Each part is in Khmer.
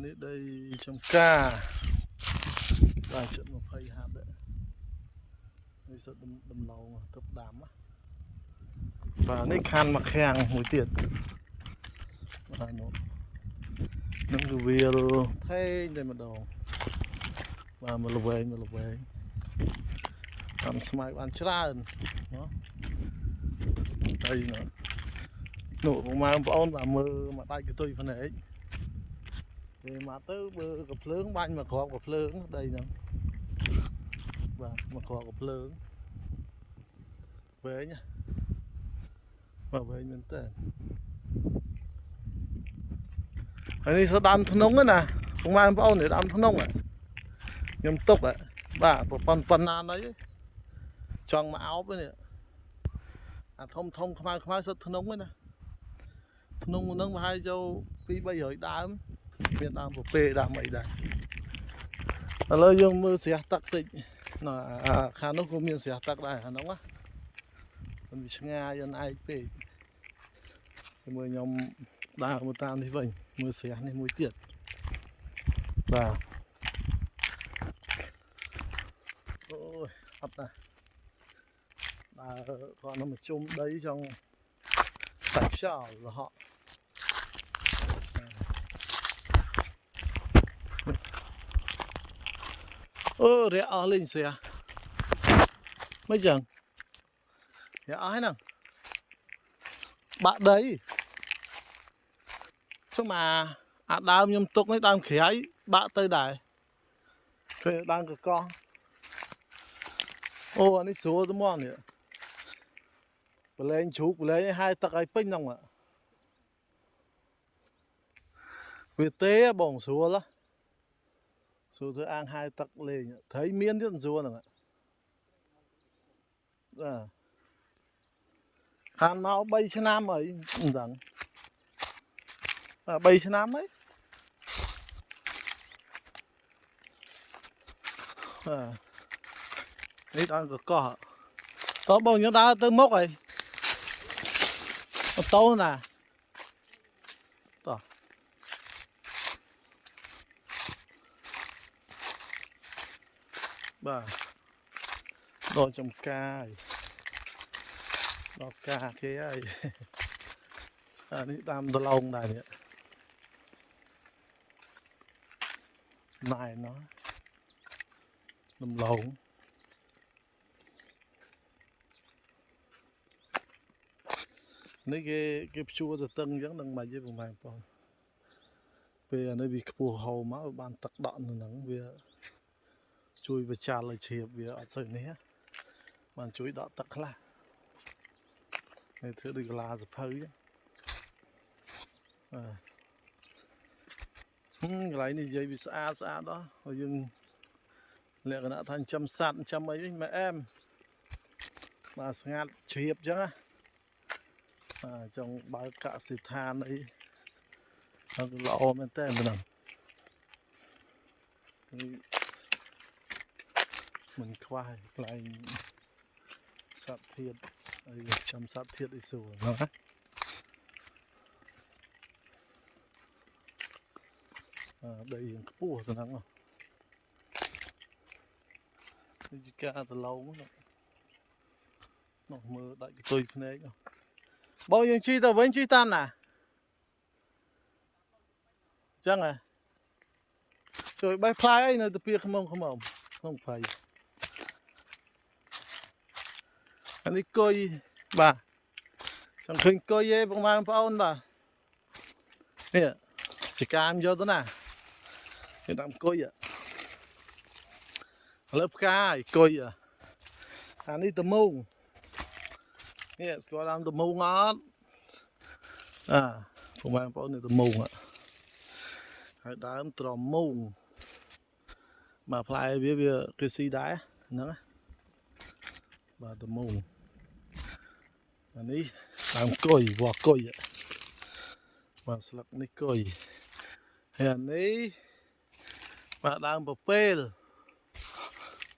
នេះដីចំការបាទជិត20ហាត់ដែរនេះសិតដំឡូងទឹកដាំបាទនេះខានមកខាំងមួយទៀតបាទនោះនឹងគឺវាលថេងតែម្ដងបាទមកល្វែងតាមស្មៅបានច្រើនណាដីនោះបងប្អូនបាទមើលមកដាច់កតុយភ្នែកពេលមកទៅបើកភ្លើងបាញ់មកគ្រាប់កភ្លើងដីហ្នឹងបាទមកគ្រាប់កភ្លើងវែងបាទវែងមែនតើហើយនេះស្ដាំធ្នង់ណាបងប្អូននេះដាំធ្នង់ខ្ញុំទុកបាទប៉ុណ្ណាណីចង់មកអោបនេះអាធំខ្មៅសិតធ្នង់ណាធ្នង់ហ្នឹងប្រហែលចូល200-300ដើមមានដើមពពេដើមអីដែរឥឡូវយើងមើលស្រះទឹកតិចខាងនោះក៏មានស្រះទឹកដែរអាហ្នឹងណាมันឆ្ងាយអនឯកពេកមើលខ្ញុំដើរមកតាមនេះវិញមើលស្រះនេះមួយទៀតបាទអូយអត់ណាដើរគាត់នៅមកជុំដីចង់សាច់ខ្យល់រហ័សអូរះអស់លេងស្រះមិនចឹងរះអស់ហ្នឹងបាក់ដីស្មាអាដើមខ្ញុំទុកនេះដើមក្រៃបាក់ទៅដែរឃើញដើមកកោះអូអានេះស្រួលទៅមកនេះបលែងជ្រូកបលែងឲ្យហាយទឹកឲ្យពេញហ្នឹងវាទេបងស្រួលធ្វើអាងហាយទឹកលេងត្រីមានទៀតស្រួលហ្នឹងបាទខានមក3ឆ្នាំអីមិនដឹង3ឆ្នាំអីនេះដើមកកោះតើបងយើងដើរទៅមុខអីអូតូណាតោះបាទដល់ចំការដល់ការគេហើយអានេះតាមដលងដែរនេះណែណោះដំឡូងនេះគេភ្ជួរទៅតឹងអញ្ចឹងនឹងមិនទេបងប្អូនពេលអានេះវាខ្ពស់ហូរមកបានទឹកដក់នៅហ្នឹងវាជួយបច្ចាល់ឲ្យជ្រាបវាអត់សូវនេះបានជួយដកទឹកខ្លះហើយធ្វើដូចកលាសភៅកន្លែងនេះនិយាយវាស្អាតដល់ហើយយើងលក្ខណៈថាចាំសัตว์ចាំអីវិញមកអែមបាទស្ងាត់ជ្រាបអញ្ចឹងណាចង់បើកកសិដ្ឋានអីល្អមែនតើហ្នឹងមិនខ្វះកន្លែងសត្វធាតុហើយចាំសត្វធាតុអីស្រួលណាដីយ៉ាងខ្ពស់ទៅហ្នឹងនេះជាការដលងនោះមើលដាច់កតុយភ្នែកបងយើងជិះទៅវិញជិះតាមណាចឹងជួយបេះផ្លែអីនៅទៅពីខ្មុំក្នុងព្រៃអានេះគុយបាទចង់ឃើញគុយឯងបងប្អូនបាទនេះចកាមយកទៅណាគេដាក់គុយឥឡូវផ្កាយគុយអានេះតមូងនេះស្គាល់ដើមតមូងអត់បងប្អូននេះតមូងហើយដើមត្រមូងបាទផ្លែវាគេស៊ីដែរហ្នឹងបាទតមូងអានេះដើមគុយវ៉ាគុយបាទស្លឹកនេះគុយហើយអានេះបាទដើមពពេល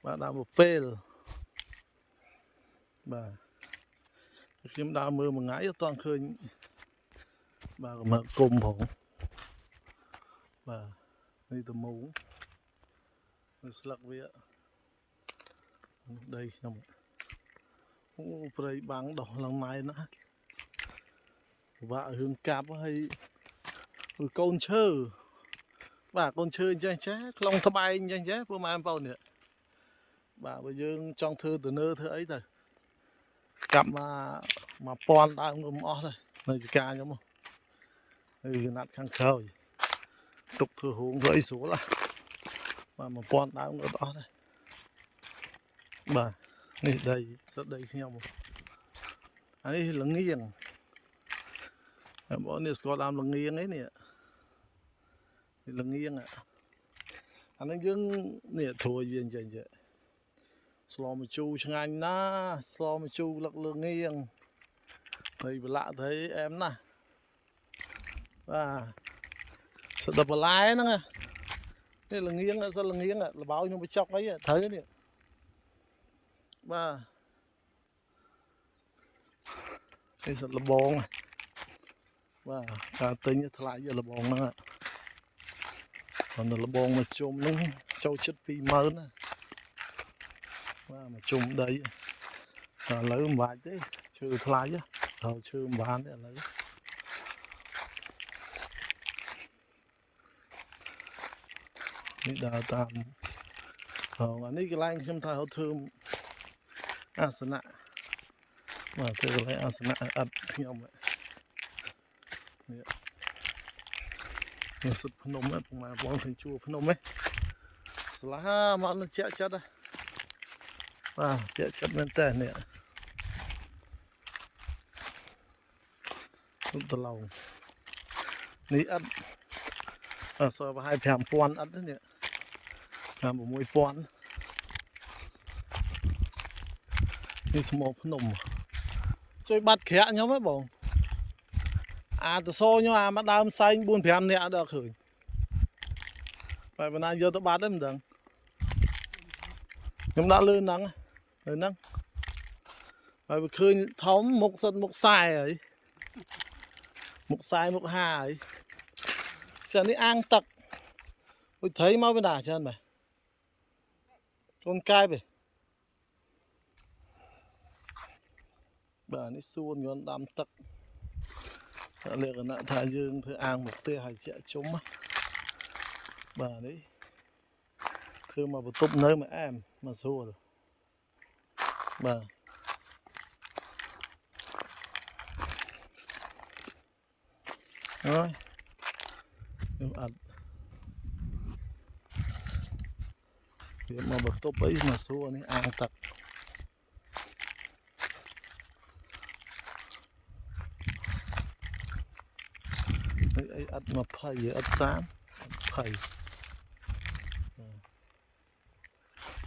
បាទដើមពពេលបាទខ្ញុំដើរមើលមួយថ្ងៃអត់ទាន់ឃើញបាទមកគុំផង បាទនេះតមូងស្លឹកវាដីខ្ញុំអូព្រៃបាំងដុះឡើងម៉ែណាពិបាករឿងកាប់ហើយកូនឈើបាទកូនឈើអញ្ចឹងចេះខ្លងត្បែងអញ្ចឹងចេះពួកម៉ែបងប្អូននេះបាទបើយើងចង់ធ្វើទៅធ្វើអីទៅកាប់មក1000ដើមក៏មិនអស់ដែរនៅចការខ្ញុំហើយវាណាត់ខាងក្រោយទុកធ្វើហួងធ្វើអីស្រួលបាទ1000ដើមក៏អស់ដែរបាទនេះដីសិតដីខ្ញុំអានេះល្ងៀងបងនេះស្គាល់ដើមល្ងៀងឯនេះល្ងៀងអានេះយើងនេះធួយវាអញ្ចឹងចេះស្លមជូរឆ្ងាញ់ណាស្លមជូរលឹកល្ងៀងហើយប្រឡាក់ទៅអែមណាស់បាទស្ដាប់បន្លែហ្នឹងនេះល្ងៀងសិតល្ងៀងលបោខ្ញុំទៅចុកអីត្រូវនេះបាទនេះសិតលបងបាទការទិញថ្លៃលបងហ្នឹងcònលបងមកជុំហ្នឹងចូលចិត្ត20000ណាបាទមកជុំដីតែឥឡូវមិនបាច់ទេឈើថ្លៃដល់ឈើមិនបានទេឥឡូវនេះដើរតាមអានេះកន្លែងខ្ញុំថាធ្វើអាសនៈបាទធ្វើកន្លែងអាសនៈអត់ខ្ញុំនេះសុទ្ធភ្នំហ្នឹងមកបងឃើញជួរភ្នំហ្នឹងស្លាមកនឹងជាក់ចិត្តបាទជាក់ចិត្តមែនតើនេះទៅឡងនេះអត់សល់ប្រហែល5000អត់នេះ5000នេះថ្មភ្នំជួយបាត់ក្រាក់ខ្ញុំហ៎បងអាទៅសខ្ញុំអាមកដើមសែង 4-5 នាក់អត់ដល់ឃើញបែបណាយកទៅបាត់ទេមិនដឹងខ្ញុំដាក់លឿនហ្នឹងហើយវាឃើញធំមុខសិតមុខខ្សែហើយមុខខ្សែមុខហាហើយចានេះអាងទឹកអុយត្រីមកវិញណាច្រើនមែនកូនកែបឯងបាទនេះសួនយន់ដាំទឹកលក្ខណៈថាយើងធ្វើអាងមកផ្ទះហើយជាក់ជុំបាទនេះធ្វើមកបន្ទប់នៅមកអែមមកស្រួលបាទហើយខ្ញុំអត់វាមកបន្ទប់អីមកស្រួលនេះអាងទឹកអីអត់20អត់30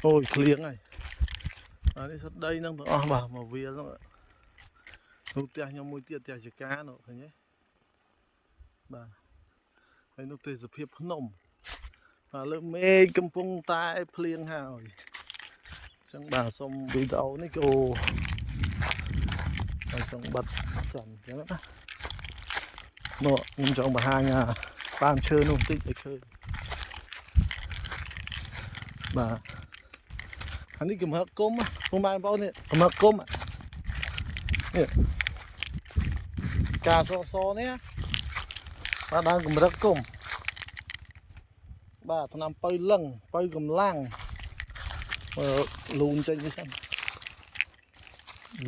អូយឃ្លៀងហើយអានេះសត្វដីហ្នឹងទាំងអស់បាទមកវាលហ្នឹងនោះផ្ទះខ្ញុំមួយទៀតផ្ទះចកានោះឃើញទេបាទហើយនោះទេសភាពភ្នំបាទលើមេឃកំពុងតែភ្លៀងហើយអញ្ចឹងបាទសុំវីដេអូនេះក៏ហើយសូមបិទសិនអញ្ចឹងណាមកខ្ញុំចង់បង្ហាញតាមឈើនោះបន្តិចឲ្យឃើញបាទអានេះកំហឹកគុំពុកម៉ែបងប្អូននេះកំហឹកគុំនេះការសនេះបាទដើមកំរឹកគុំបាទថ្នាំពៅលឹងពៅកម្លាំងលូនចេញទៅសិន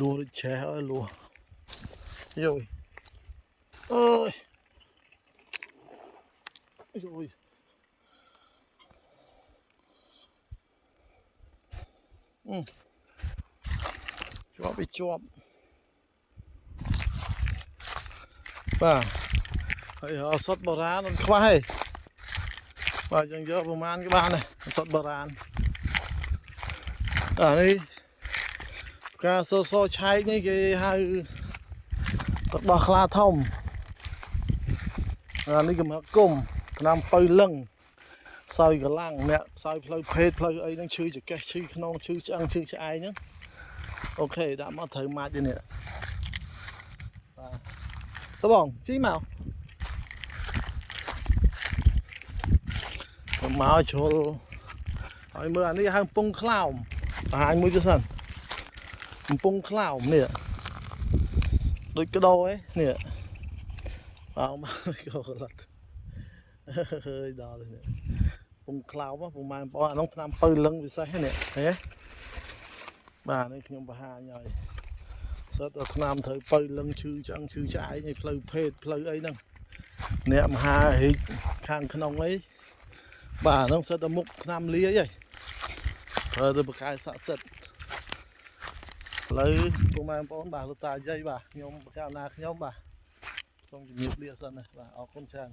លួដូចឆេះអើយលួយោយអើយយោយជាប់វាជាប់បាទហើយសុទ្ធបុរាណមិនខ្វះទេបាទចឹងយកប្រមាណក៏បានដែរសុទ្ធបុរាណអានេះការសឆែកនេះគេហៅទឹកដោះខ្លាធំអានេះកំហឹកគុំថ្នាំពៅលឹងសោយកម្លាំងអ្នកសោយផ្លូវភេទផ្លូវអីហ្នឹងឈឺចកេះឈឺខ្នងឈឺឆ្អឹងឈឺឆ្អែងហ្នឹងអូខេដាក់មកត្រូវម៉ាច់ទេនេះបាទតើបងជីមក máu cho hỏi mưa này hàng pung cloud hai mươi cho sân pung cloud nè đôi cái đôi ấy nè vào mà cái lật hơi đỏ rồi nè pung cloud á pung mang bỏ nó làm pơi lưng vì sao nè thế bà này nhưng bà hà nhồi rất là làm thời pơi lưng chư chẳng chư trái như pleu phê pleu ấy nè nè mà hà hít khang khăn ông ấy bà nó sẽ múc nam lý ấy vậy rồi tôi bật cái sạ sệt lấy công an bón bà ta dây bà nhóm bà cao na nhóm bà xong nhiều lia sân này bà ở con trang